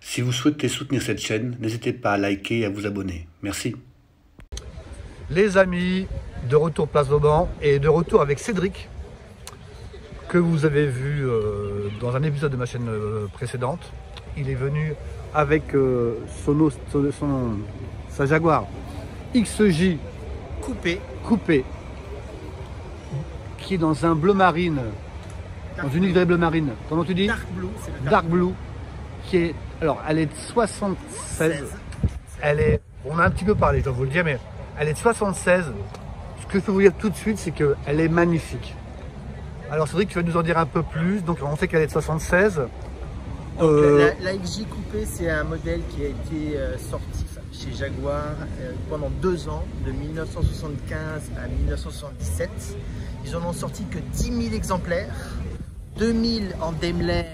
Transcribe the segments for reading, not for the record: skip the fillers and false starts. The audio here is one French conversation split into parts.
Si vous souhaitez soutenir cette chaîne, n'hésitez pas à liker et à vous abonner. Merci. Les amis, de retour Place Vauban et de retour avec Cédric, que vous avez vu dans un épisode de ma chaîne précédente. Il est venu avec sa Jaguar XJ coupé, qui est dans un bleu marine, dans une livrée bleu marine. Comment tu dis? Dark Blue, c'est le Dark Blue, qui est, alors elle est de 76. Elle est, on a un petit peu parlé, je dois vous le dire, mais elle est de 76. Ce que je peux vous dire tout de suite, c'est qu'elle est magnifique. Alors Cédric, tu vas nous en dire un peu plus. Donc on sait qu'elle est de 76. Donc, la XJ Coupé, c'est un modèle qui a été sorti chez Jaguar pendant 2 ans, de 1975 à 1977. Ils en ont sorti que 10 000 exemplaires, 2000 en Daimler,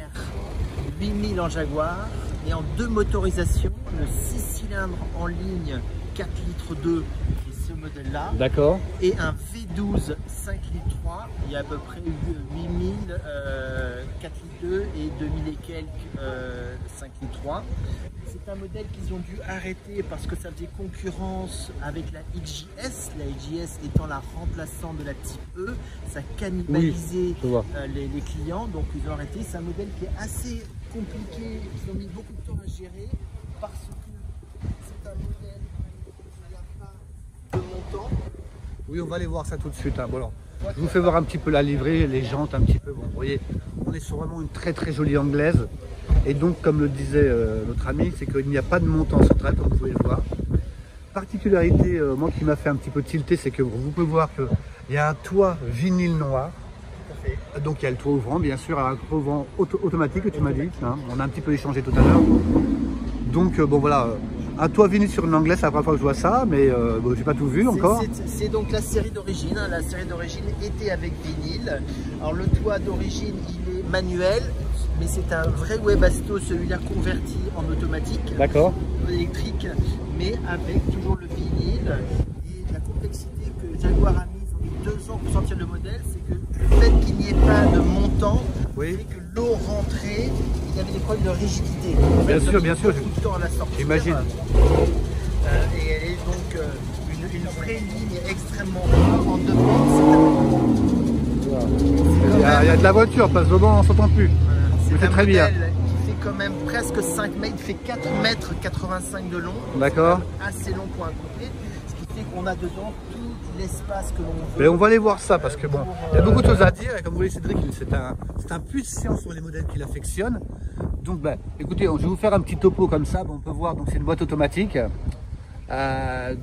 8000 en Jaguar, et en 2 motorisations, le 6 cylindres en ligne 4 litres 2, qui est ce modèle-là. D'accord. Et un V12 5 litres 3, il y a à peu près 8000, 4 litres 2 et 2000 et quelques 5 litres 3. C'est un modèle qu'ils ont dû arrêter parce que ça faisait concurrence avec la XJS, la XJS étant la remplaçante de la Type E, ça cannibalisait les clients, donc ils ont arrêté. C'est un modèle qui est assez compliqué, ils ont mis beaucoup de temps à gérer parce que c'est un modèle qui n'a pas de montant. Oui, on va aller voir ça tout de suite. Hein. Bon, alors, je vous fais voir un petit peu la livrée, les jantes un petit peu. Bon, vous voyez, on est sur vraiment une très très jolie anglaise. Et donc, comme le disait notre ami, c'est qu'il n'y a pas de montant central, comme vous pouvez le voir. Particularité, moi qui m'a fait un petit peu tilter, c'est que vous pouvez voir qu'il y a un toit vinyle noir. Donc il y a le toit ouvrant, bien sûr, un toit ouvrant automatique que tu m'as dit. Hein. On a un petit peu échangé tout à l'heure. Donc bon voilà, un toit vinyle sur une anglaise, c'est la première fois que je vois ça, mais bon, j'ai pas tout vu encore. C'est donc la série d'origine. Hein. La série d'origine était avec vinyle. Alors le toit d'origine, il est manuel, mais c'est un vrai Webasto, celui-là converti en automatique. D'accord. Électrique, mais avec toujours le vinyle. Et la complexité que Jaguar a mise en 2 ans pour sortir le modèle, c'est que le fait qu'il n'y ait pas de montant, fait que l'eau rentrait, il y avait des problèmes de rigidité. Bien sûr, tout le temps à la sortie. J'imagine. Et elle est donc une vraie ligne extrêmement rare en 2 pentes. Il y a de la voiture, Place Vauban, on ne s'entend plus. Voilà. C'est très bien. Il fait quand même presque 5 mètres, il fait 4 mètres 85 de long. D'accord. Assez long pour un coupé, ce qui fait qu'on a dedans tout l'espace que l'on veut. Mais on va aller voir ça parce que bon, il y a beaucoup de choses à dire et comme vous voyez Cédric, c'est un puissant sur les modèles qu'il affectionne. Donc ben, écoutez, je vais vous faire un petit topo comme ça, on peut voir, donc c'est une boîte automatique. Bien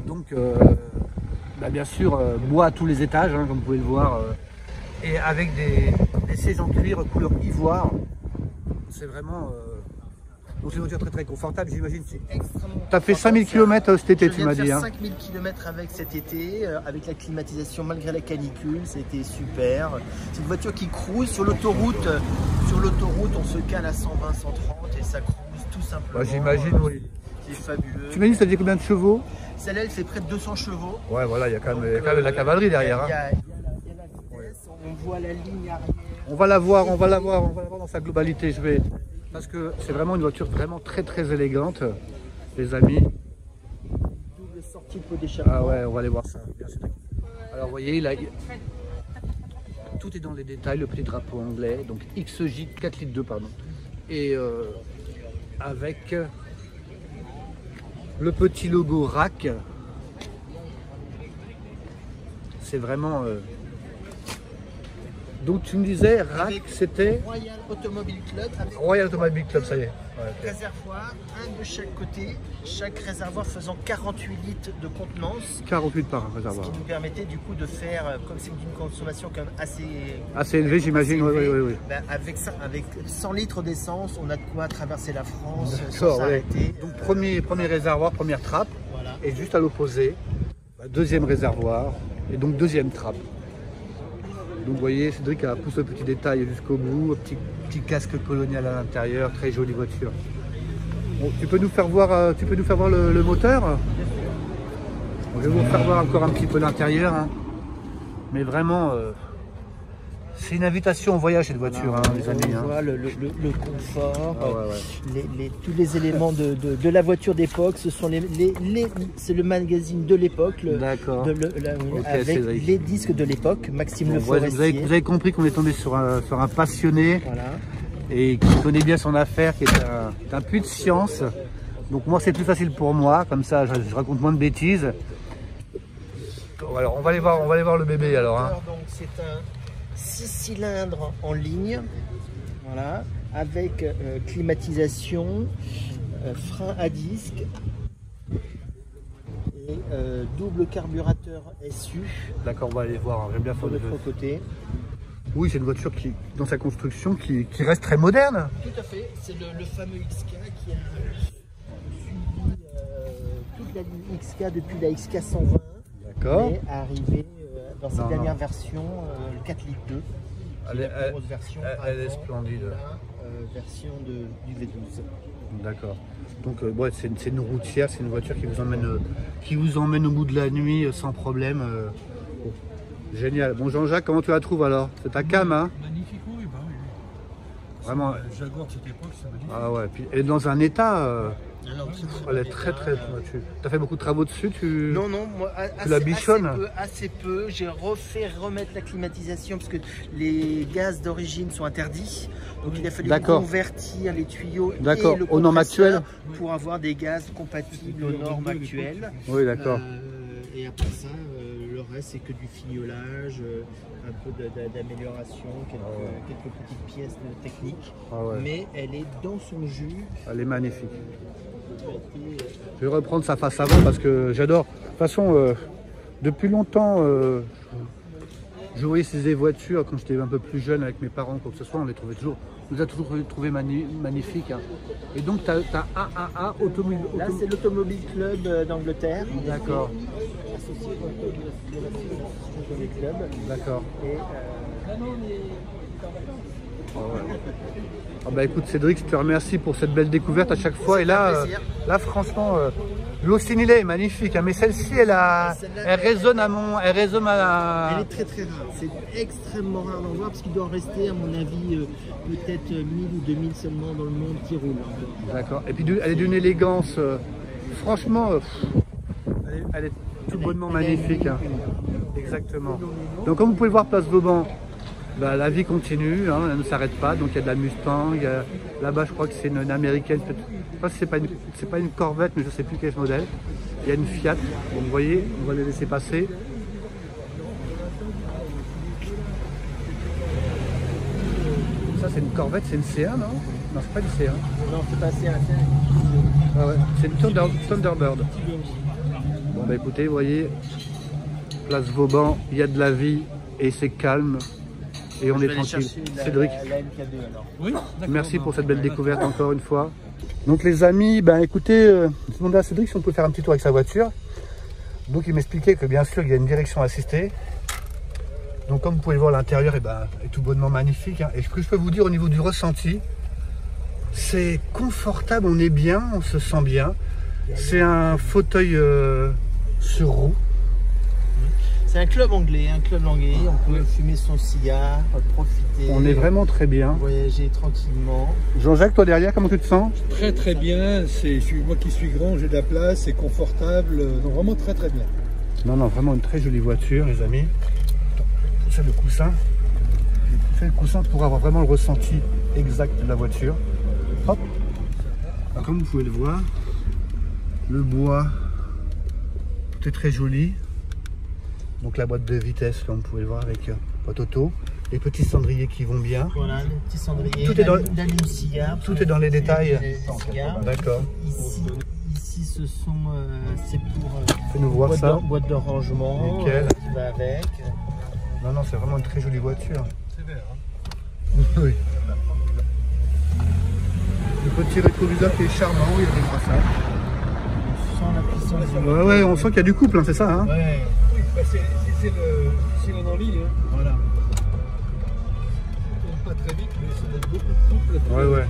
sûr, bois à tous les étages, hein, comme vous pouvez le voir, et avec des sièges en cuir couleur ivoire. C'est vraiment... donc c'est une voiture très très confortable, j'imagine. Tu as fait 5000 km cet été, tu m'as dit. 5000 km avec cet été, avec la climatisation malgré la canicule, c'était super. C'est une voiture qui cruise sur l'autoroute. Sur l'autoroute, on se cale à 120, 130 et ça cruise tout simplement. J'imagine, oui. C'est fabuleux. Tu m'as dit ça faisait combien de chevaux? Celle-là, elle fait près de 200 chevaux. Ouais, voilà, il y a quand même de la cavalerie derrière. Il y a la vitesse, on voit la ligne arrière. On va la voir dans sa globalité. Parce que c'est vraiment une voiture vraiment très très élégante, les amis. Double sortie de pot d'échappement. Ah ouais, on va aller voir ça. Alors vous voyez, là, tout est dans les détails, le petit drapeau anglais, donc XJ 4 litres 2, pardon. Et avec le petit logo RAC. C'est vraiment... Donc tu me disais, RAC, c'était Royal Automobile Club. Royal Automobile Club, ça y est. Ouais, okay. Réservoir, un de chaque côté, chaque réservoir faisant 48 litres de contenance. 48 par réservoir. Ce qui nous permettait du coup de faire, comme c'est d'une consommation quand même assez élevée, j'imagine, oui. Ben avec 100 litres d'essence, on a de quoi traverser la France sans s'arrêter. Donc premier réservoir, première trappe, voilà. Et juste à l'opposé, deuxième réservoir, et donc deuxième trappe. Donc vous voyez, Cédric a poussé le petit détail jusqu'au bout, petit casque colonial à l'intérieur, très jolie voiture. Bon, tu peux nous faire voir le moteur? Je vais vous faire voir encore un petit peu l'intérieur, hein. Mais vraiment, C'est une invitation au voyage cette voiture, Voilà, les amis. on voit le confort, Ah ouais. tous les éléments de la voiture d'époque. Ce sont c'est le magazine de l'époque, D'accord. avec les disques de l'époque. Maxime Le Vous Forestier. avez compris qu'on est tombé sur un passionné Voilà. et qui connaît bien son affaire, qui est un puits de science. Donc moi c'est plus facile pour moi, comme ça je raconte moins de bêtises. Alors on va aller voir le bébé alors. Hein. Alors, donc c'est un 6 cylindres en ligne, voilà, avec climatisation, frein à disque et double carburateur SU. D'accord, on va aller voir, j'aime bien faire Sur l'autre côté. Oui, c'est une voiture qui, dans sa construction, qui reste très moderne. Tout à fait, c'est le fameux XK qui a suivi toute la ligne XK depuis la XK 120. D'accord. Et arrivé dans cette dernière version, le 4 litres 2. Elle est avant splendide. La version du V12. D'accord. Donc ouais, c'est une routière, c'est une voiture qui vous emmène au bout de la nuit sans problème. Oh, génial. Bon Jean-Jacques, comment tu la trouves alors? C'est ta cam, hein? Magnifique, oui, bah oui. Vraiment. Jaguar de cette époque, c'est magnifique. Ah ouais, puis elle est dans un état. Alors, Elle est très pointue. Tu as fait beaucoup de travaux dessus, Non, moi, la bichonnes assez peu. J'ai remettre la climatisation parce que les gaz d'origine sont interdits. Donc il a fallu convertir les tuyaux et le aux normes actuelles pour avoir des gaz compatibles aux normes actuelles. Oui, d'accord. Et après ça, le reste c'est que du fignolage, un peu d'amélioration, quelques petites pièces techniques. Ah ouais. Mais elle est dans son jus. Elle est magnifique. Je vais reprendre sa face avant parce que j'adore. De toute façon, depuis longtemps, je voyais ces voitures quand j'étais un peu plus jeune avec mes parents, quoi que ce soit, on les a toujours trouvé magnifiques. Hein. Et donc, tu as AAA Automobile. Là, c'est l'Automobile Club d'Angleterre. D'accord. Associé de l'Automobile Club. D'accord. Et Ah bah écoute Cédric, je te remercie pour cette belle découverte à chaque fois. Et là, franchement, l'Austin est magnifique, hein, mais celle-ci, elle résonne elle est très très rare. C'est extrêmement rare d'en voir parce qu'il doit en rester, à mon avis, peut-être 1000 ou 2000 seulement dans le monde qui roulent. D'accord. Et puis elle est d'une élégance, franchement, elle est tout bonnement magnifique. Hein. Exactement. Donc comme vous pouvez le voir, place Vauban. Bah, la vie continue, hein, elle ne s'arrête pas, donc il y a de la Mustang, là-bas je crois que c'est une américaine, je ne sais pas si c'est pas une Corvette, mais je ne sais plus quel modèle. Il y a une Fiat, donc vous voyez, on va les laisser passer. Ça c'est une Corvette, c'est une C1 non? Non, c'est pas une C1. Non, c'est pas C1, ah ouais. C'est une Thunderbird. Bon bah écoutez, vous voyez, place Vauban, il y a de la vie et c'est calme. Et on est tranquille. Cédric, Oui, merci pour cette belle découverte encore une fois. Donc les amis, ben écoutez, je demandais à Cédric si on peut faire un petit tour avec sa voiture. Donc il m'expliquait que bien sûr il y a une direction assistée. Donc comme vous pouvez le voir, l'intérieur est tout bonnement magnifique. Hein. Et ce que je peux vous dire au niveau du ressenti, c'est confortable, on est bien, on se sent bien. C'est un fauteuil sur roue. C'est un club anglais, on peut fumer son cigare, profiter. On est vraiment très bien. Voyager tranquillement. Jean-Jacques, toi derrière, comment tu te sens? Très très bien, moi qui suis grand, j'ai de la place, c'est confortable, donc vraiment très très bien. Non, vraiment une très jolie voiture les amis. C'est le coussin. J'ai poussé le coussin pour avoir vraiment le ressenti exact de la voiture. Hop. Alors, comme vous pouvez le voir, le bois, tout est très joli. Donc la boîte de vitesse, comme vous pouvez le voir, avec boîte auto. Les petits cendriers qui vont bien. Voilà, les petits cendriers, tout est dans, cigare, tout est dans les détails. D'accord. Ici, c'est pour fais-nous voir ça. Boîte de rangement. Nickel. Qui va avec. Non, c'est vraiment une très jolie voiture. C'est vert, hein. Oui. Le petit rétroviseur qui est charmant, il y a des brassards. On sent la puissance. Ouais, on sent qu'il y a du couple, hein, c'est ça, hein? Ouais. Oui, bah c'est le en ligne. Hein. Voilà. Ça tourne pas très vite, mais ça donne beaucoup de couple. Ouais.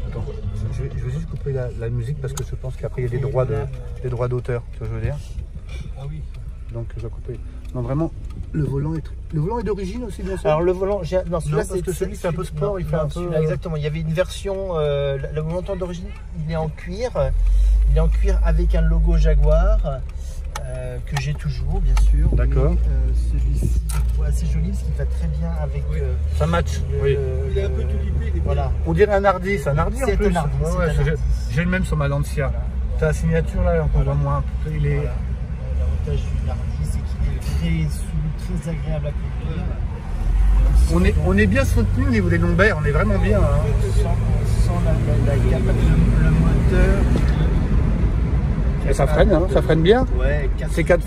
Attends, je vais juste couper la musique parce que je pense qu'après il y a des droits d'auteur, tu vois ce que je veux dire? Ah oui. donc je vais couper. Non, vraiment, le volant est d'origine aussi, bien sûr. Alors le volant, non, celui-là parce que celui c'est un peu sport, il fait un peu. Exactement, il y avait une version, le volant d'origine, il est en cuir. Il est en cuir avec un logo Jaguar. Que j'ai toujours, bien sûr. D'accord. Celui-ci, assez joli parce qu'il va très bien avec. Ça match. Oui. Il est un peu tulipé. Voilà. On dirait un Hardy, c'est un Hardy en plus. Un Hardy, j'ai le même sur ma Lancia. T'as la signature là, on voit moins. Il est. L'avantage du Hardy, c'est qu'il est très souple, très agréable à conduire. On est bien soutenu au niveau des lombaires, on est vraiment bien. Hein. Sans la le moteur. Et ça freine, hein, ça freine bien. Ouais, c'est 4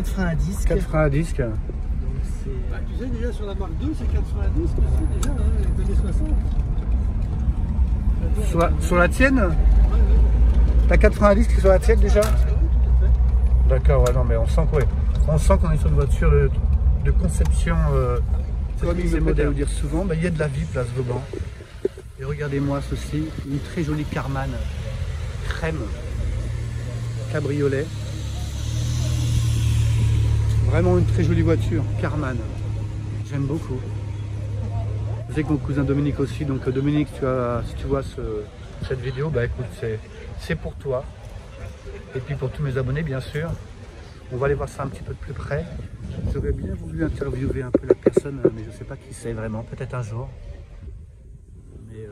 freins à disque. 4 freins à disque. Donc bah, tu sais déjà sur la Mark II, c'est 4 freins à disque aussi déjà, hein, les années 60. Sur la tienne, t'as 4 freins à disque sur la tienne déjà? D'accord, ouais, non, mais on sent quoi, on sent qu'on est sur une voiture de conception, comme les modèles dire souvent, il y a de la vie place Vauban. Et regardez-moi ceci, une très jolie Karmann crème cabriolet. Vraiment une très jolie voiture, Karmann. J'aime beaucoup. Je sais que mon cousin Dominique aussi, donc Dominique, si tu vois cette vidéo, bah écoute, c'est pour toi. Et puis pour tous mes abonnés, bien sûr. On va aller voir ça un petit peu de plus près. J'aurais bien voulu interviewer un peu la personne, mais je ne sais pas qui c'est vraiment, peut-être un jour. Mais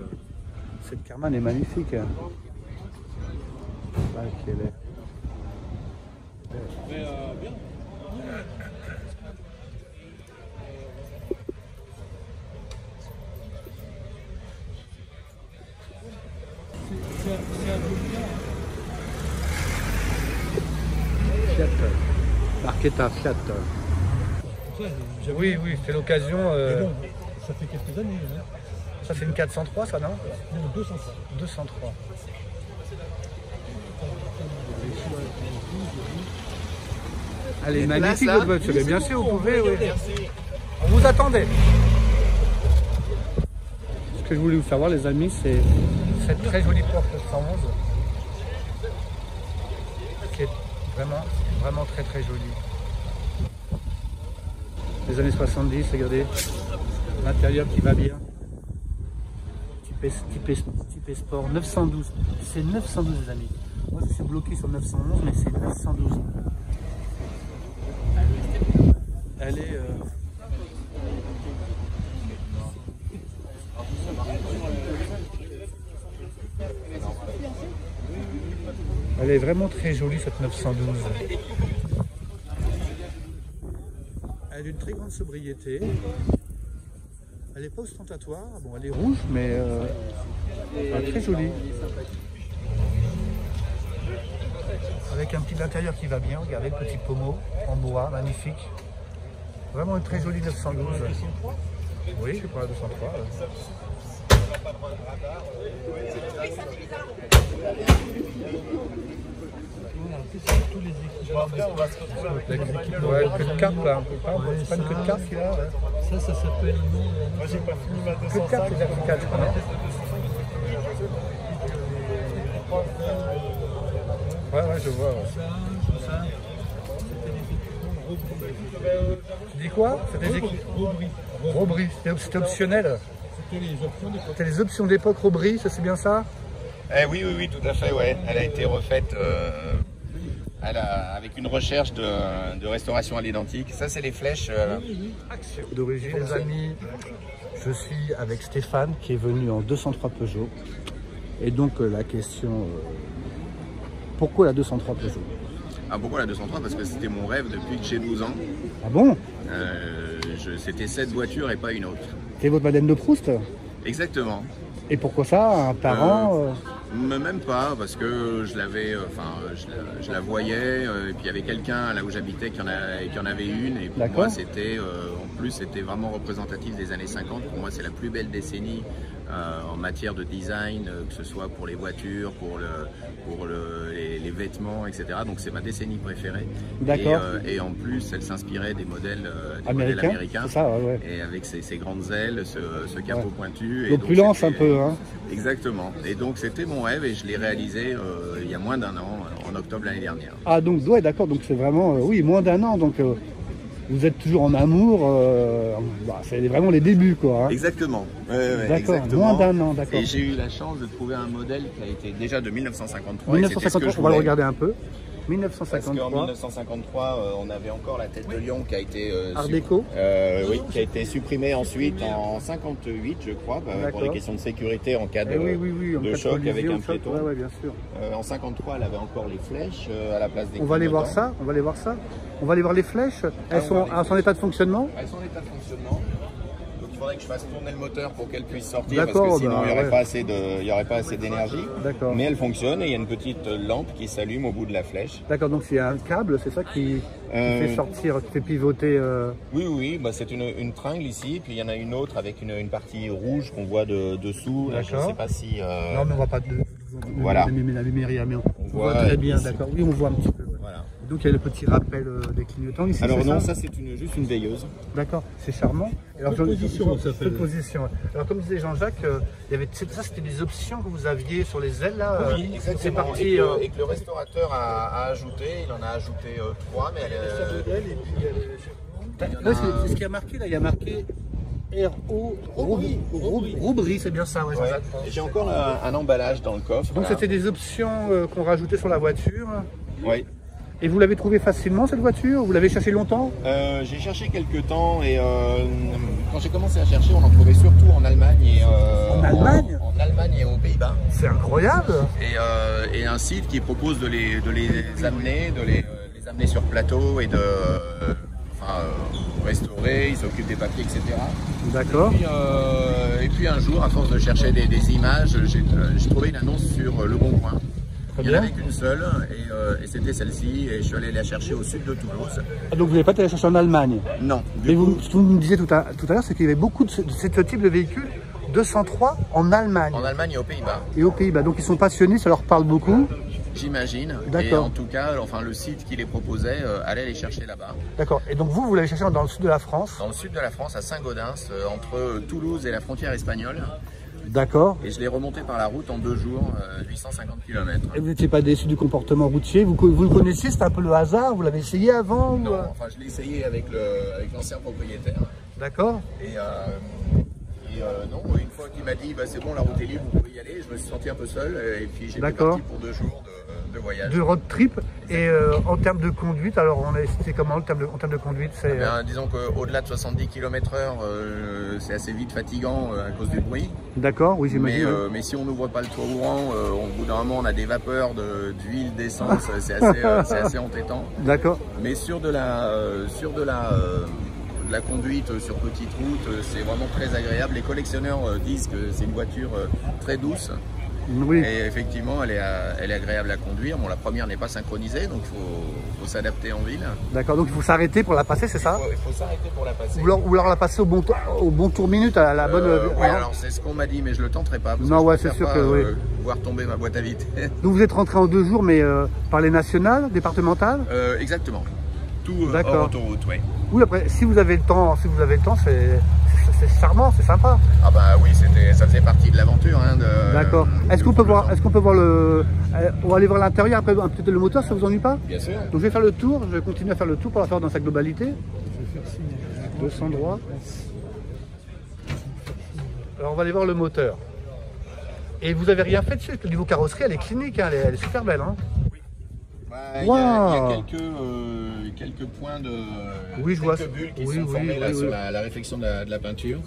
cette Karmann est magnifique. Ah, qu'elle est. Bien. Fiat, Marchetta Fiat. Oui, c'est l'occasion. Bon, ça fait quelques années. Hein. Ça c'est une 403, ça non? Non, 203. 203. Elle est magnifique votre voiture, bien sûr vous pouvez, oui. On vous attendait. Ce que je voulais vous faire voir les amis, c'est cette très jolie Porsche 111 qui est vraiment très jolie. Les années 70, regardez, l'intérieur qui va bien. Type sport, 912, c'est 912 les amis. Moi je suis bloqué sur 911 mais c'est 912. Elle est elle est vraiment très jolie cette 912. Elle est d'une très grande sobriété. Elle n'est pas ostentatoire. Bon, elle est rouge, mais elle est très jolie. Avec un petit intérieur qui va bien. Regardez le petit pommeau en bois, magnifique. Vraiment une très jolie 912. Oui, je prends la 203. Tous les équipes. Après, on va se retrouver Ouais, une queue de carte là. C'est pas une queue de carte qu'il a. Ça s'appelle. Moi, j'ai pas fini ma 205. Queue de carte, c'est déjà 4, je crois, non? Ouais, je vois. Ouais. Tu dis quoi? C'était des Robry. C'était optionnel. C'était les options d'époque Robry, ça c'est bien ça? Oui, tout à fait, ouais. Elle a été refaite avec une recherche de restauration à l'identique. Ça, c'est les flèches. D'origine, les amis, je suis avec Stéphane qui est venu en 203 Peugeot. Et donc la question, pourquoi la 203 Peugeot? Ah, pourquoi la 203? Parce que c'était mon rêve depuis que j'ai 12 ans. Ah bon? C'était cette voiture et pas une autre. C'est votre Madeleine de Proust? Exactement. Et pourquoi ça? Un parent Même pas, parce que je l'avais, je la voyais, et puis il y avait quelqu'un là où j'habitais qui en avait une, et pour moi c'était, en plus c'était vraiment représentatif des années 50. Pour moi c'est la plus belle décennie en matière de design, que ce soit pour les voitures, pour les vêtements, etc. Donc c'est ma décennie préférée. D'accord. Et en plus elle s'inspirait des modèles américains. Ça, ouais. Et avec ses grandes ailes, ce capot pointu. L'opulence un peu, hein. Exactement. Et donc c'était mon rêve et je l'ai réalisé il y a moins d'un an, en en octobre l'année dernière. Ah donc ouais d'accord, donc c'est vraiment, oui, moins d'un an, donc vous êtes toujours en amour, bah, c'est vraiment les débuts quoi. Hein. Exactement. D'accord, moins d'un an, d'accord. Et j'ai eu la chance de trouver un modèle qui a été déjà de 1953. 1953, on va le regarder un peu. 1953. Parce qu'en 1953, on avait encore la tête de lion qui a été Art déco. Oui, qui a été supprimée ensuite en 58, je crois, pour des questions de sécurité en cas de, de choc avec un piéton. Ouais, bien sûr. En 53, elle avait encore les flèches à la place des. On va aller voir ça. On va aller voir ça. On va aller voir les flèches. Elles sont en état de fonctionnement. Elles sont en état de fonctionnement. Il faudrait que je fasse tourner le moteur pour qu'elle puisse sortir parce que sinon il n'y aurait pas assez d'énergie. Mais elle fonctionne et il y a une petite lampe qui s'allume au bout de la flèche. D'accord, donc c'est un câble, c'est ça qui fait sortir, qui fait pivoter Oui, bah, c'est une tringle ici, puis il y en a une autre avec une partie rouge qu'on voit dessous. Là, je ne sais pas si... Non, mais on ne voit pas de... Voilà. La lumière, mais on voit très bien, d'accord. Oui, on voit un petit peu. Voilà. Donc il y a le petit rappel des clignotants ici. Alors non, ça c'est juste une veilleuse. D'accord, c'est charmant. Alors, position, ça s'appelle. Position. Alors comme disait Jean-Jacques, ça c'était des options que vous aviez sur les ailes là. Oui, exactement. C'est parti. Et que le restaurateur a ajouté, il en a ajouté 3, mais c'est ce qui a marqué là, il y a marqué R.O. Roubry, c'est bien ça, ouais. J'ai encore un emballage dans le coffre. Donc c'était des options qu'on rajoutait sur la voiture. Oui. Et vous l'avez trouvé facilement cette voiture? Vous l'avez cherché longtemps? J'ai cherché quelques temps et quand j'ai commencé à chercher, on en trouvait surtout en Allemagne et en Allemagne et aux Pays-Bas. C'est incroyable. Et un site qui propose de les amener, les amener sur plateau et de restaurer, ils s'occupent des papiers, etc. D'accord. Et puis un jour, à force de chercher des images, j'ai trouvé une annonce sur Le Bon Coin. Il n'y en avait qu'une seule et c'était celle-ci et je suis allé la chercher au sud de Toulouse. Ah, donc vous n'avez pas été la chercher en Allemagne? Non. Mais ce que vous me disiez tout à l'heure, c'est qu'il y avait beaucoup de ce type de véhicules 203 en Allemagne. En Allemagne et aux Pays-Bas. Et aux Pays-Bas, donc ils sont passionnés, ça leur parle beaucoup. J'imagine. Et en tout cas, le site qui les proposait allait les chercher là-bas. D'accord. Et donc vous l'avez cherché dans le sud de la France? Dans le sud de la France, à Saint-Gaudens, entre Toulouse et la frontière espagnole. D'accord. Et je l'ai remonté par la route en 2 jours, 850 km. Et vous n'étiez pas déçu du comportement routier? Vous le connaissiez? C'était un peu le hasard? Vous l'avez essayé avant? Non, enfin je l'ai essayé avec l'ancien propriétaire. D'accord. Et non, une fois qu'il m'a dit c'est bon, la route est libre, vous pouvez y aller, je me suis senti un peu seul et puis j'étais parti pour 2 jours de voyage. De road trip. Et en termes de conduite, alors c'est comment en termes de conduite? Disons qu'au-delà de 70 km/h, c'est assez vite fatigant à cause du bruit. D'accord, oui j'imagine. Mais si on n'ouvre pas le toit ouvrant, au bout d'un moment on a des vapeurs d'huile, d'essence, c'est assez entêtant. D'accord. Mais sur de la conduite sur petite route, c'est vraiment très agréable. Les collectionneurs disent que c'est une voiture très douce. Oui. Et effectivement, elle est agréable à conduire. Bon, la première n'est pas synchronisée, donc il faut s'adapter en ville. D'accord, donc il faut s'arrêter pour la passer, c'est ça? Il faut s'arrêter pour la passer. Ou alors la passer au bon tour minute, à la bonne... Oui, alors c'est ce qu'on m'a dit, mais je ne le tenterai pas. Parce que c'est sûr que voir tomber ma boîte à vitesse. Donc vous êtes rentré en 2 jours, mais par les nationales, départementales? Exactement. Tout hors autoroute, oui. Oui, après, si vous avez le temps, c'est charmant, c'est sympa. Ah bah oui, ça faisait partie de l'aventure. Hein, D'accord. Est-ce qu'on peut voir on va aller voir l'intérieur, après peut-être le moteur, ça vous ennuie pas? Bien sûr. Donc je vais faire le tour, je vais continuer à faire le tour pour la faire dans sa globalité. 200 droits. Alors on va aller voir le moteur. Et vous avez rien fait dessus, le niveau carrosserie, elle est clinique, hein, elle est super belle. Hein. Il y a quelques points quelques bulles qui sont formées là, sur la réflexion de la peinture.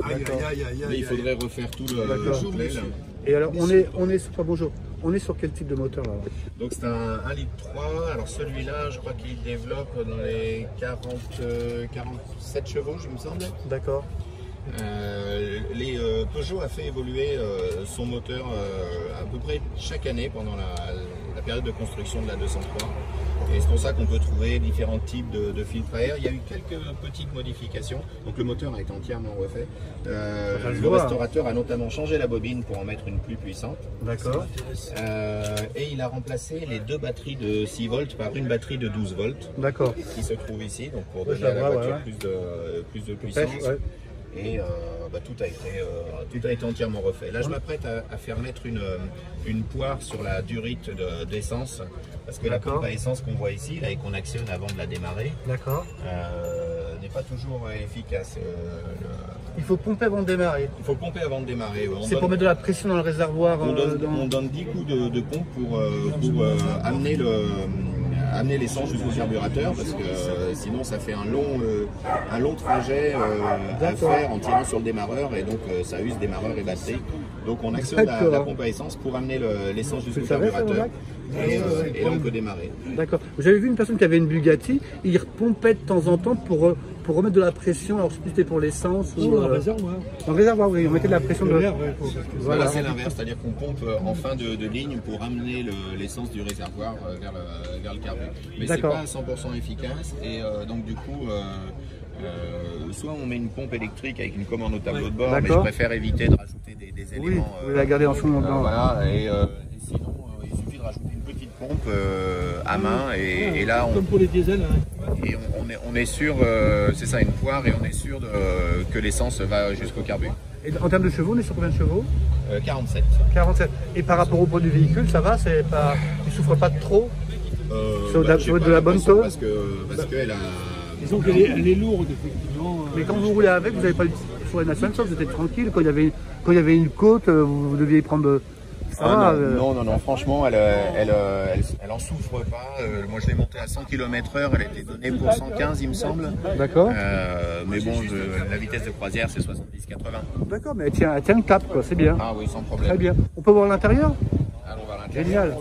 Mais il faudrait refaire tout le soufflet. Et alors on est sur quel type de moteur là? Donc c'est un 1,3 litre. Alors celui-là, je crois qu'il développe dans les 47 chevaux, je me semble. D'accord. Peugeot a fait évoluer son moteur à peu près chaque année pendant la période de construction de la 203. Et c'est pour ça qu'on peut trouver différents types de filtres à air. Il y a eu quelques petites modifications. Donc le moteur a été entièrement refait. Le restaurateur a notamment changé la bobine pour en mettre une plus puissante. D'accord. Et il a remplacé les 2 batteries de 6 volts par une batterie de 12 volts. D'accord. Qui se trouve ici, donc pour donner à la voiture plus de puissance. Ouais. Et tout a été entièrement refait. Là, je m'apprête à faire mettre une poire sur la durite d'essence, parce que la pompe à essence qu'on voit ici là, et qu'on actionne avant de la démarrer, n'est pas toujours efficace. Il faut pomper avant de démarrer. Il faut pomper avant de démarrer. C'est pour mettre de la pression dans le réservoir. On donne 10 coups de pompe pour amener l'essence jusqu'au carburateur, parce que sinon ça fait un long trajet à faire en tirant sur le démarreur, et donc ça use démarreur et batterie. Donc on actionne la pompe à essence pour amener l'essence jusqu'au carburateur, et là on peut démarrer. D'accord. J'avais vu une personne qui avait une Bugatti, il pompait de temps en temps pour remettre de la pression, alors je sais plus si c'était pour l'essence ou... en réservoir. En réservoir, oui, on mettait de la pression de l'air. Voilà, c'est l'inverse, c'est-à-dire qu'on pompe en fin de ligne pour amener l'essence du réservoir vers le carburant. Mais c'est pas 100% efficace, et donc du coup, soit on met une pompe électrique avec une commande au tableau de bord, mais je préfère éviter de rajouter des éléments. Oui, vous la gardez en fond. Voilà, et sinon, il suffit de rajouter une petite pompe à main, et là, comme pour les diesels. Et on est sûr, c'est ça, une poire, et on est sûr que l'essence va jusqu'au carburant. Et en termes de chevaux, on est sur combien de chevaux? 47. 47. Et par rapport au poids du véhicule, ça va, il ne souffre pas de trop? C'est de la bonne taux? Parce qu'elle a... Disons qu'elle est lourde, effectivement. Mais quand vous roulez avec, vous n'avez pas le sur la nationale, vous étiez tranquille. Quand il y avait une côte, vous deviez prendre... Non, franchement, elle en souffre pas. Moi, je l'ai montée à 100 km/h, elle était donnée pour 115, il me semble. D'accord. Mais bon, la vitesse de croisière, c'est 70-80. D'accord, mais elle tient le cap, quoi, c'est bien. Ah oui, sans problème. Très bien. On peut voir l'intérieur? Allons voir l'intérieur. Génial.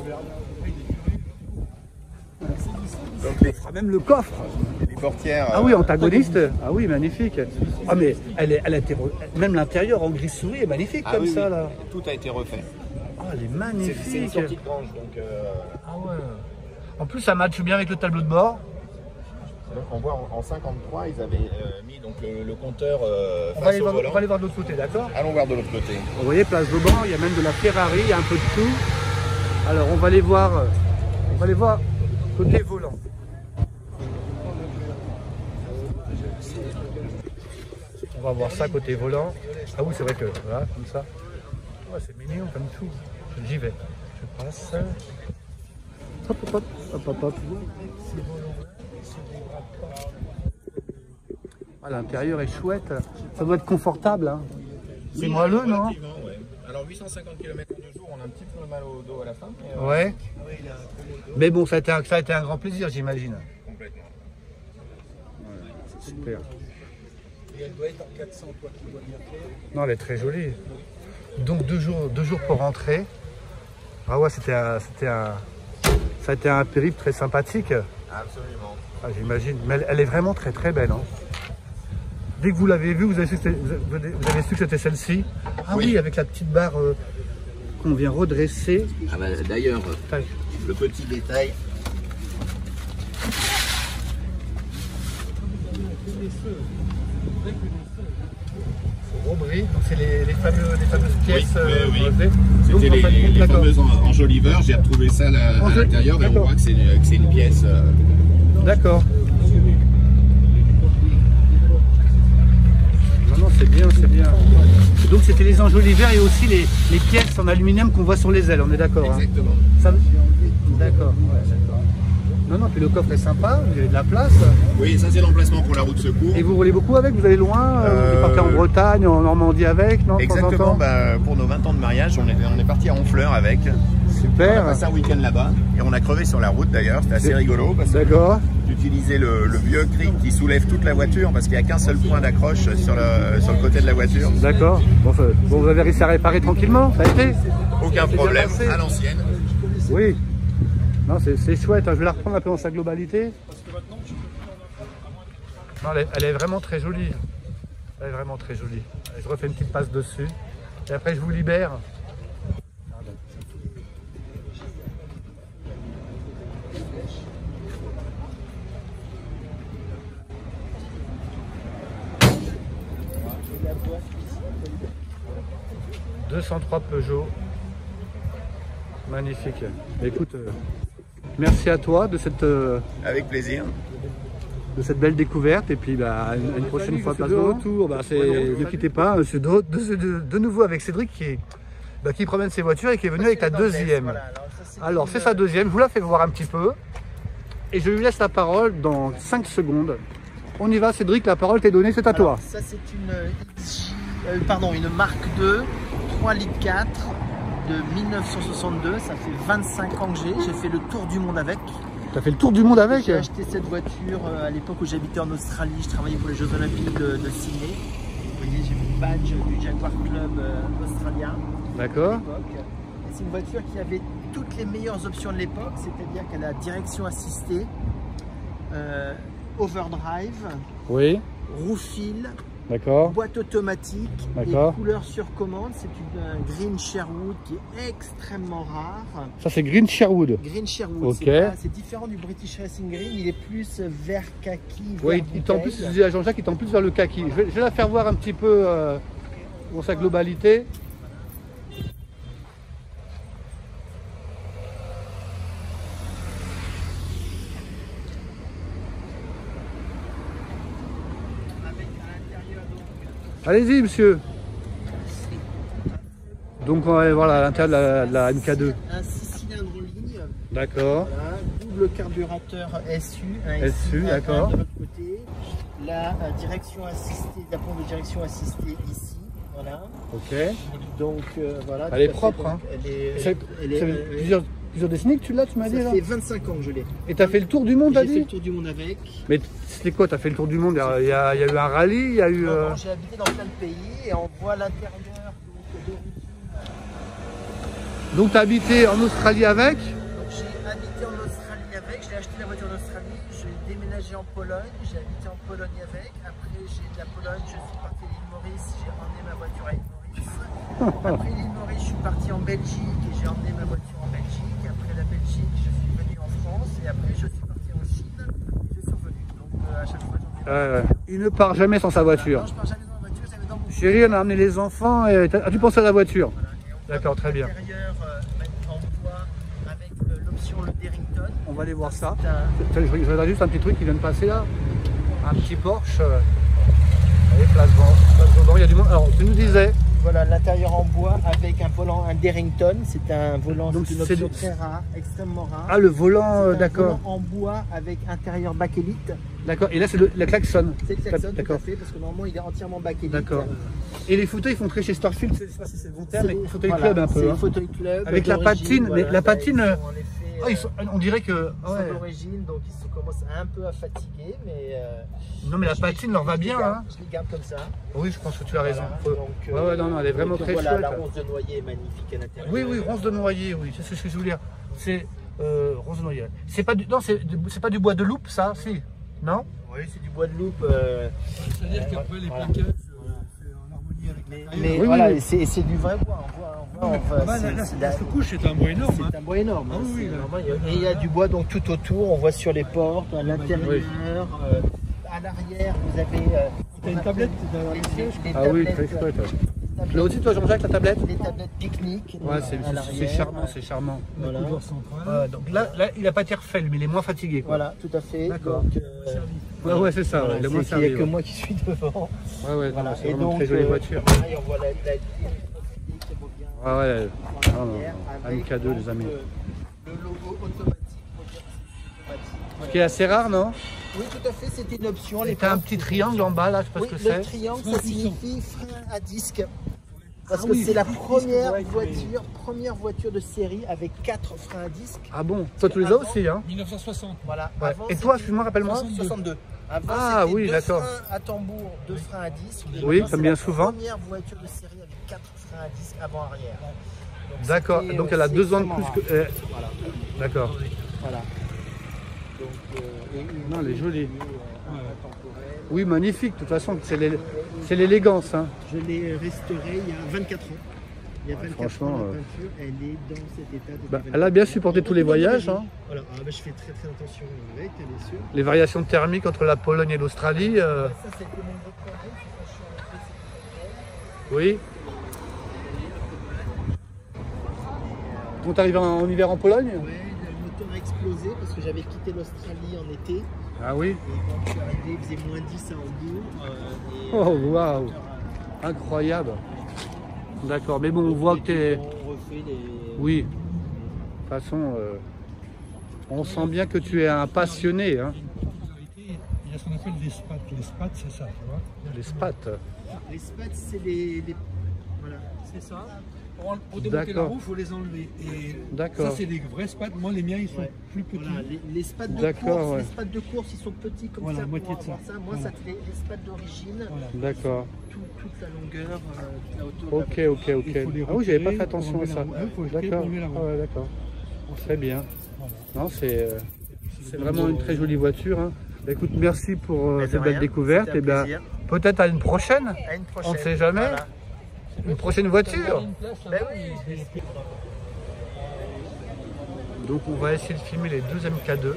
Donc, même le coffre. Et les portières. Ah oui, antagoniste. Ah oui, magnifique. Ah mais elle a été même l'intérieur en gris souris est magnifique comme ça là. Tout a été refait. Oh, elle est magnifique. C'est une sortie de grange, donc. Ah ouais. En plus, ça matche bien avec le tableau de bord. Donc on voit en 53, ils avaient mis donc le compteur on va aller voir de l'autre côté, d'accord? Allons voir de l'autre côté. Vous voyez, place Vauban, il y a même de la Ferrari, il y a un peu de tout. Alors on va aller voir côté volant. On va voir ça côté volant. Ah oui, c'est vrai que voilà, comme ça. Oh, c'est mignon comme tout. J'y vais. Je passe. Hop, hop, hop, hop, hop. Ah, l'intérieur est chouette. Ça doit être confortable. Hein. C'est moelleux, non? Ouais. Alors 850 km de jour, on a un petit peu mal au dos à la fin. Mais ouais. Mais bon, ça a été un grand plaisir, j'imagine. Complètement. Ouais, c'est super. Et elle doit être en 400 toi qui dois bien faire. Non, elle est très jolie. Donc deux jours pour rentrer. Ah ouais, ça a été un périple très sympathique. Absolument. Ah, j'imagine. Mais elle est vraiment très très belle. Hein. Dès que vous l'avez vue, vous avez su que c'était celle-ci. Ah oui, avec la petite barre qu'on vient redresser. Ah bah, d'ailleurs, le petit détail. Robry, donc c'est les fameuses pièces. Oui. C'était les fameuses enjoliveurs. J'ai retrouvé ça à l'intérieur et on voit que c'est une pièce. D'accord. Non, c'est bien, c'est bien. Donc c'était les enjoliveurs et aussi les pièces en aluminium qu'on voit sur les ailes, on est d'accord? Exactement. Hein. D'accord. Ouais, d'accord. Non, puis le coffre est sympa, vous avez de la place. Oui, ça c'est l'emplacement pour la roue de secours. Et vous roulez beaucoup avec? Vous allez loin? Vous partez en Bretagne, en Normandie avec? Non, exactement, pour nos 20 ans de mariage, on est parti à Honfleur avec. Super. On a passé un week-end là-bas et on a crevé sur la route d'ailleurs, c'était assez rigolo parce que d'utiliser le vieux cric qui soulève toute la voiture parce qu'il n'y a qu'un seul point d'accroche sur le côté de la voiture. D'accord. Bon, vous avez réussi à réparer tranquillement, ça a été? Aucun problème, à l'ancienne. Oui. Non, c'est chouette, hein. Je vais la reprendre un peu dans sa globalité. Non, elle est vraiment très jolie. Elle est vraiment très jolie. Je refais une petite passe dessus. Et après, je vous libère. « 203 Peugeot. Magnifique. Écoute, merci à toi de cette... Avec plaisir. de cette belle découverte. Et puis bah, une prochaine fois, place de retour. Bah, ne quittez pas, c'est de nouveau avec Cédric qui promène ses voitures et qui est venu avec la deuxième. Voilà, alors c'est sa deuxième, je vous la fais voir un petit peu. Et je lui laisse la parole dans 5 secondes. On y va Cédric, la parole t'est donnée, c'est à toi. Ça c'est une Mark II 3 litres 4 de 1962, ça fait 25 ans que j'ai fait le tour du monde avec. Tu as fait le tour du monde avec? J'ai acheté cette voiture à l'époque où j'habitais en Australie, je travaillais pour les Jeux Olympiques de Sydney. Vous voyez, j'ai le badge du Jaguar Club australien. D'accord. C'est une voiture qui avait toutes les meilleures options de l'époque, c'est-à-dire qu'elle a direction assistée, overdrive, oui, roue fil, d'accord, boîte automatique et couleur sur commande. C'est une Green Sherwood qui est extrêmement rare. Ça c'est Green Sherwood. Green Sherwood, ok. C'est différent du British Racing Green, il est plus vert kaki. Oui, il tend plus, je disais à Jean-Jacques, il tend plus vers le kaki. Je vais la faire voir un petit peu dans sa globalité. Allez-y, monsieur. Donc, on va voir à l'intérieur de la MK2. Un 6 cylindres en ligne. D'accord. Voilà, double carburateur SU. Un SU, d'accord. De l'autre côté. La direction assistée, la pompe de direction assistée ici. Voilà. Ok. Donc, voilà. Elle est propre, hein. Elle est plusieurs décennies que tu l'as, tu m'as dit là? Ça fait 25 ans que je l'ai. Et tu as fait le tour du monde, t'as dit? J'ai fait le tour du monde avec. Mais c'était quoi? Tu as fait le tour du monde? Il y a eu un rallye, il y a eu... Non, j'ai habité dans plein de pays et on voit l'intérieur. Donc tu as habité en Australie avec? Donc j'ai habité en Australie avec, j'ai acheté la voiture en Australie, j'ai déménagé en Pologne, j'ai habité en Pologne avec. Après de la Pologne, je suis parti à l'île Maurice, j'ai emmené ma voiture à l'île Maurice. Après l'île Maurice, je suis parti en Belgique et j'ai emmené ma voiture en Belgique. Après la Belgique, je suis venu en France et après je suis parti en Chine et je suis revenu. Donc à chaque fois j'en ai... Il ne part jamais sans sa voiture. Non, je pars jamais sans la voiture, j'avais dans mon... Chérie, on a amené les enfants et as-tu pensé à la voiture? Voilà. D'accord, très bien. L'intérieur en bois avec l'option le Darrington. On va aller voir ça. Je regarde juste un petit truc qui vient de passer là. Un petit Porsche. Allez, place Vauban, il y a du monde. Alors, tu nous disais... Voilà, l'intérieur en bois avec un volant, un Darrington. C'est un volant, c'est une option très rare, extrêmement rare. Ah, le volant, d'accord. En bois avec intérieur bakélite. D'accord, et là c'est le klaxon. C'est le klaxon, tout à fait, parce que normalement il est entièrement bakélite. D'accord. Et les fauteuils font très chez Starfield, je ne sais pas si c'est le bon terme, mais fauteuil club un peu. C'est fauteuil club. Avec la patine, mais la patine, on dirait que... Ils sont d'origine, donc ils se commencent un peu à fatiguer, mais... non mais la patine leur va bien. Je les garde comme ça. Oui, je pense que tu as raison. Voilà, ouais, non, elle est vraiment très chouette. La ronce de noyer est magnifique à l'intérieur. Oui, ronce de noyer, oui, c'est ce que je voulais dire. C'est ronce de noyer. C'est pas du... Non, c'est pas du bois de loupe, ça, si? Non? Oui, c'est du bois de loupe. C'est-à-dire qu'après les plaquages, c'est en harmonie avec la mais voilà, c'est du vrai bois. La sous-couche, c'est un bois énorme. C'est un bois énorme. Et il y a du bois donc tout autour, on voit sur les portes, à l'intérieur, à l'arrière, vous avez... T'as une tablette dans le siège? Ah oui, très chouette. Là aussi, toi, Jean-Jacques, la tablette? Les tablettes pique-nique. Ouais, c'est charmant, c'est charmant. La couleur centrale. Donc là, il n'a pas été refait, mais il est moins fatigué. Quoi. Voilà, tout à fait. D'accord. Ouais, c'est ça, il est moins servi. Il n'y a que moi qui suis devant. Ouais, voilà. c'est vraiment une très jolie voiture. Pareil, on voit la MK2, les amis. Le logo automatique. Ce qui est assez rare, non? Oui, tout à fait, c'était une option. T'as un petit triangle en bas, là, je sais pas ce que c'est. Le triangle, ça signifie frein à disque. Parce que c'est la première voiture de série avec 4 freins à disque. Ah bon? Toi, tu les as aussi, hein? 1960. Voilà. Ouais. Et toi, excuse-moi, rappelle-moi. 62. Avant, oui, d'accord. 2 freins à tambour, 2 freins à disque. Oui, comme bien souvent. La première voiture de série avec 4 freins à disque avant-arrière. D'accord, donc elle a 2 ans de plus que... Voilà. D'accord. Voilà. Non, elle est jolie. Oui, magnifique, de toute façon, c'est l'élégance. Hein. Je l'ai restaurée il y a 24 ans. Il y a 24 ans, la peinture, elle est dans cet état. Elle a bien supporté tous les voyages. Hein. Voilà. Je fais très attention avec, bien sûr. Les variations thermiques entre la Pologne et l'Australie. Ça, c'était mon gros problème. Oui. Quand tu arrives en hiver en Pologne? Oui, le moteur a explosé parce que j'avais quitté l'Australie en été. Ah oui? Et quand je suis arrivé, il faisait moins 10 à Hambourg. Oh, waouh! Incroyable. D'accord, mais bon, on voit que tu es... On refait les... Oui. De toute façon, on sent bien que tu es un passionné. Hein. Il y a ce qu'on appelle les spats. Les spats, c'est ça, tu vois. Les spats. Les spats, c'est les... Voilà. C'est ça. Pour démonter la roue, il faut les enlever. Et d'accord. Ça, c'est des vrais spats. Moi, les miens, ils sont plus petits. Voilà, les spats de d'accord, course, ouais. les spats de course, ils sont petits comme voilà, ça. Moitié de ça. Moi, voilà. ça fait les spats d'origine. Voilà. D'accord. Toute la longueur, toute la hauteur. Ok, ok, ok. Ah oui, j'avais pas fait attention à ça. D'accord. Ah ouais, d'accord. Très bien. Voilà. Non, c'est vraiment une très jolie voiture. Hein. Bah, écoute, merci pour cette belle rien, découverte. Et ben, peut-être à une prochaine. À une prochaine. On ne sait jamais. Voilà. Une prochaine voiture. Ben oui. Donc on va essayer de filmer les deux MK2.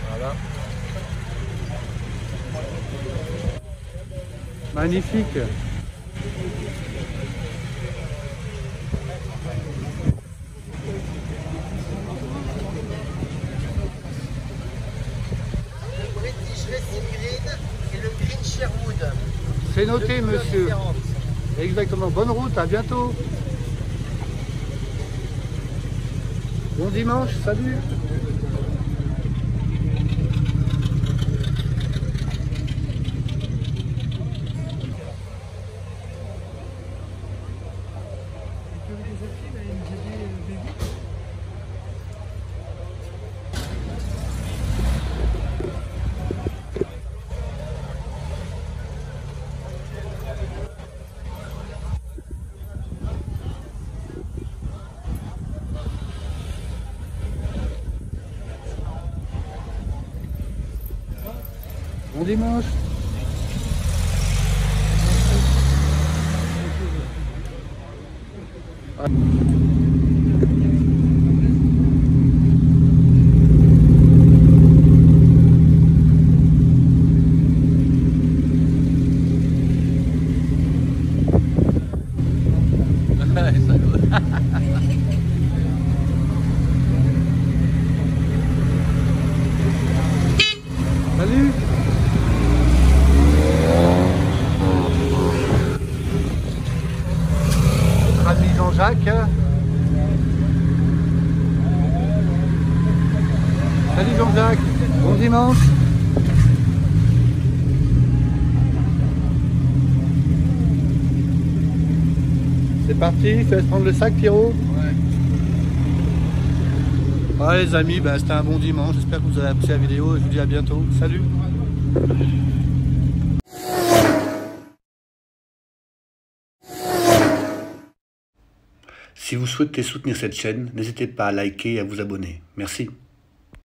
Voilà. Magnifique. Le British Racing Green et le Green Sherwood. C'est noté, Deux couleurs monsieur. différentes. Exactement. Bonne route, à bientôt. Bon dimanche, salut. Bon dimanche. Salut. Notre ami Jean-Jacques. Salut Jean-Jacques. Bon dimanche. C'est parti, je te laisse prendre le sac, Pierrot. Ouais les amis, ben, c'était un bon dimanche, j'espère que vous avez apprécié la vidéo et je vous dis à bientôt. Salut. Si vous souhaitez soutenir cette chaîne, n'hésitez pas à liker et à vous abonner. Merci.